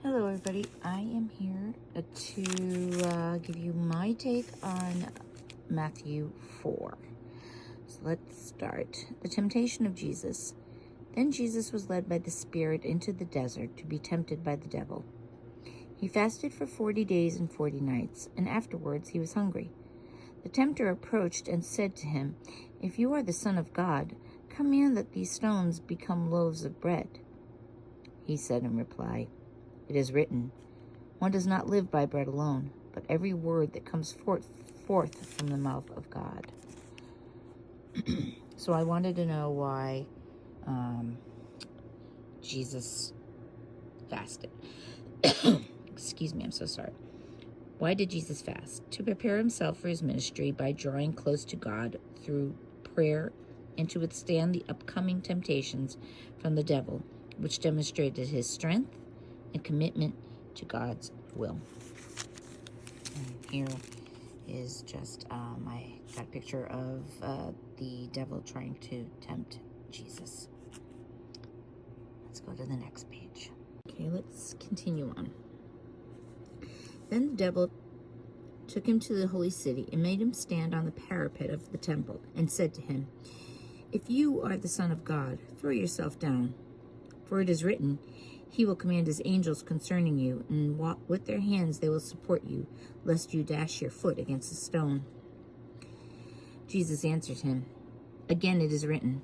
Hello everybody, I am here to give you my take on Matthew 4. So let's start. The temptation of Jesus. Then Jesus was led by the Spirit into the desert to be tempted by the devil. He fasted for 40 days and 40 nights, and afterwards he was hungry. The tempter approached and said to him, "If you are the Son of God, command that these stones become loaves of bread." He said in reply, "It is written, one does not live by bread alone, but every word that comes forth from the mouth of God." So I wanted to know why Jesus fasted. Excuse me, I'm so sorry. Why did Jesus fast? To prepare himself for his ministry by drawing close to God through prayer and to withstand the upcoming temptations from the devil, which demonstrated his strength and commitment to God's will. And here is just, I got a picture of the devil trying to tempt Jesus. Let's go to the next page. Okay, let's continue on. Then the devil took him to the holy city and made him stand on the parapet of the temple and said to him, "If you are the Son of God, throw yourself down. For it is written, he will command his angels concerning you, and with their hands they will support you, lest you dash your foot against a stone." Jesus answered him, "Again it is written,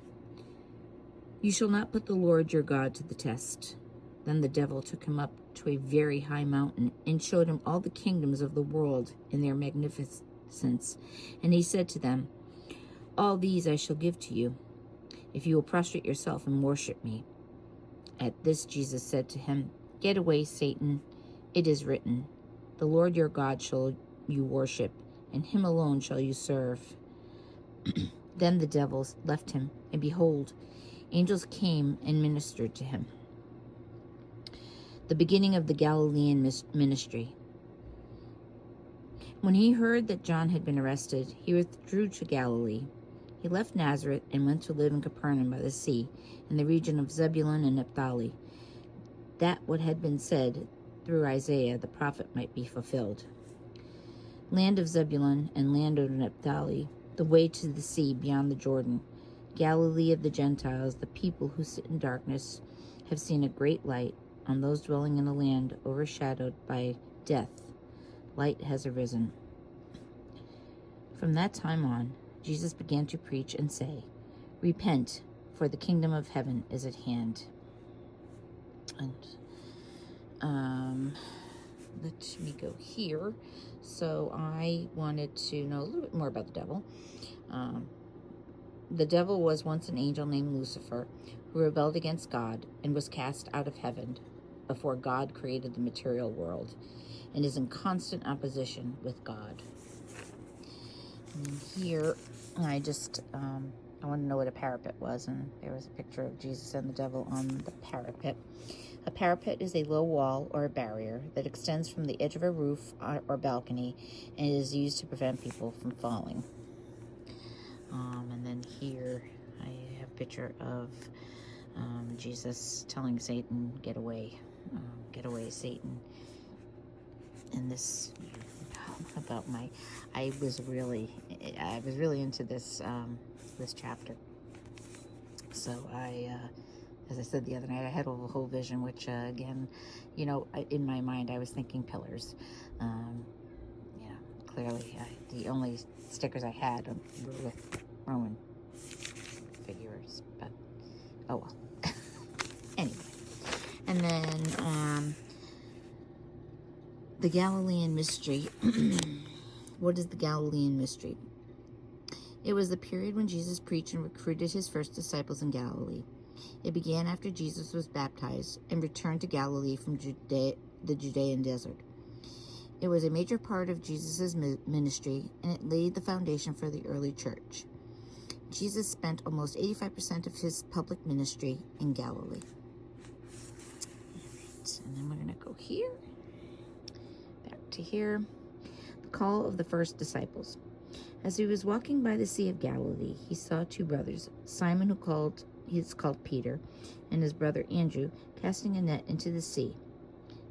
you shall not put the Lord your God to the test." Then the devil took him up to a very high mountain and showed him all the kingdoms of the world in their magnificence. And he said to them, "All these I shall give to you, if you will prostrate yourself and worship me." At this Jesus said to him, "Get away, Satan. It is written, the Lord your God shall you worship, and him alone shall you serve." Then the devils left him, and behold, angels came and ministered to him. The beginning of the Galilean ministry. When he heard that John had been arrested, he withdrew to Galilee. He left Nazareth and went to live in Capernaum by the sea, in the region of Zebulun and Naphtali, that what had been said through Isaiah the prophet might be fulfilled. Land of Zebulun and land of Naphtali, the way to the sea beyond the Jordan, Galilee of the Gentiles, the people who sit in darkness have seen a great light. On those dwelling in a land overshadowed by death, light has arisen. From that time on, Jesus began to preach and say, "Repent, for the kingdom of heaven is at hand." And let me go here. So I wanted to know a little bit more about the devil. The devil was once an angel named Lucifer, who rebelled against God and was cast out of heaven before God created the material world, and is in constant opposition with God. And here, I want to know what a parapet was, and there was a picture of Jesus and the devil on the parapet. A parapet is a low wall or a barrier that extends from the edge of a roof or balcony and is used to prevent people from falling. And then here I have a picture of Jesus telling Satan, "Get away, Satan." And this about I was really into this this chapter. So as I said the other night, I had a whole vision, which again, in my mind I was thinking pillars. Clearly the only stickers I had were with Roman figures, but oh well. Anyway, and then the Galilean mystery. What is the Galilean mystery? It was the period when Jesus preached and recruited his first disciples in Galilee. It began after Jesus was baptized and returned to Galilee from the Judean desert. It was a major part of Jesus' ministry, and it laid the foundation for the early church. Jesus spent almost 85% of his public ministry in Galilee. And then we're going to go here, back to here. The call of the first disciples. As he was walking by the Sea of Galilee, he saw two brothers, Simon, who is called Peter, and his brother Andrew, casting a net into the sea,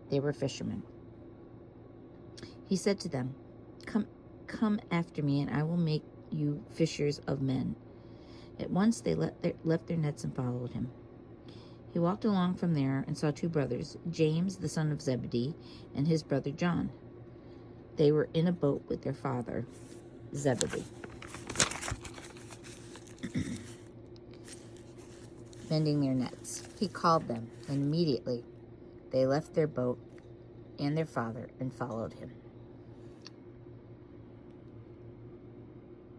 They were fishermen. He said to them, Come after me, and I will make you fishers of men. At once they left their nets and followed him. He walked along from there and saw two brothers, James, the son of Zebedee, and his brother John. They were in a boat with their father, Zebedee, mending their nets. He called them, and immediately they left their boat and their father and followed him.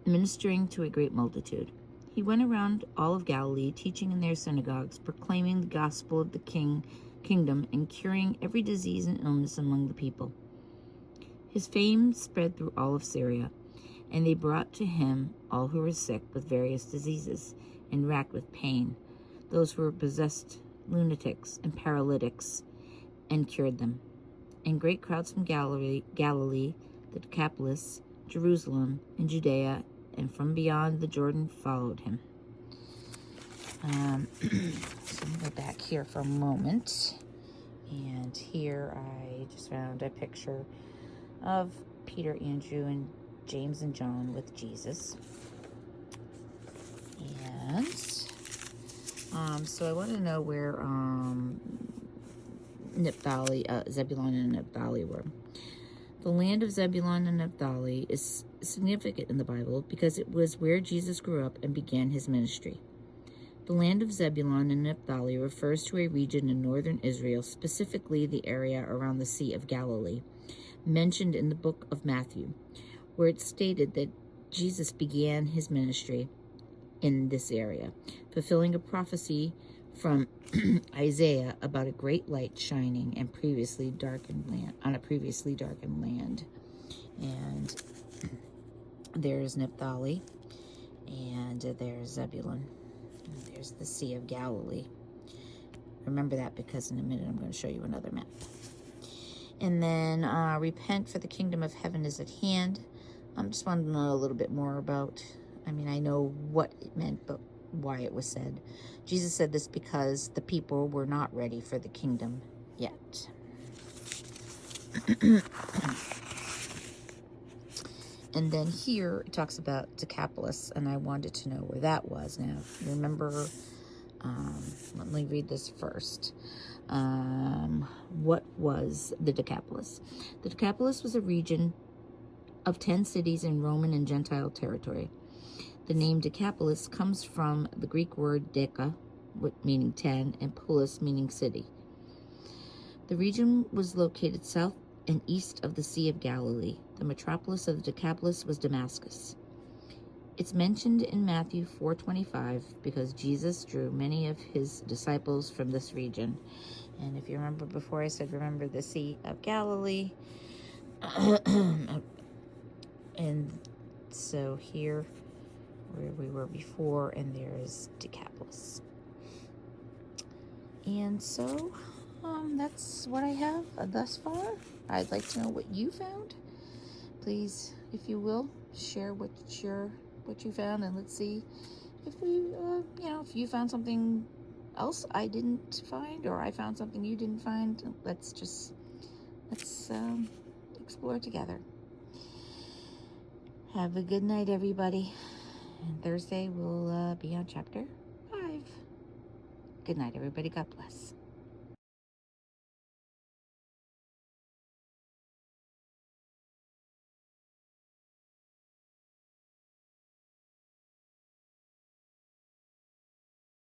Ministering to a great multitude, he went around all of Galilee, teaching in their synagogues, proclaiming the gospel of the kingdom, and curing every disease and illness among the people. His fame spread through all of Syria, and they brought to him all who were sick with various diseases and racked with pain, those who were possessed, lunatics, and paralytics, and cured them. And great crowds from Galilee, the Decapolis, Jerusalem, and Judea, and from beyond the Jordan followed him. So I'm going to go back here for a moment. And here I just found a picture of Peter, Andrew, and James and John with Jesus. And so I want to know where Zebulun and Naphtali were. The land of Zebulun and Naphtali is significant in the Bible because it was where Jesus grew up and began his ministry. The land of Zebulun and Naphtali refers to a region in northern Israel, specifically the area around the Sea of Galilee, mentioned in the book of Matthew, where it's stated that Jesus began his ministry in this area, fulfilling a prophecy from Isaiah about a great light shining on a previously darkened land. And there's Naphtali, and there's Zebulun, and there's the Sea of Galilee. Remember that, because in a minute I'm going to show you another map. And then repent, for the kingdom of heaven is at hand. Just wanted to know a little bit more about, I know what it meant, but why it was said. Jesus said this because the people were not ready for the kingdom yet. And then here it talks about Decapolis, and I wanted to know where that was. Now, remember, let me read this first. What was the Decapolis? The Decapolis was a region of 10 cities in Roman and Gentile territory. The name Decapolis comes from the Greek word deca, meaning 10, and polis, meaning city. The region was located south and east of the Sea of Galilee. The metropolis of the Decapolis was Damascus. It's mentioned in Matthew 4:25 because Jesus drew many of his disciples from this region. And if you remember before, I said, remember the Sea of Galilee. And so here, where we were before, and there's Decapolis. And so that's what I have thus far. I'd like to know what you found. Please, if you will, share what you found, and let's see if we, if you found something else I didn't find, or I found something you didn't find. Let's explore together. Have a good night, everybody. And Thursday we'll be on chapter 5. Good night, everybody. God bless.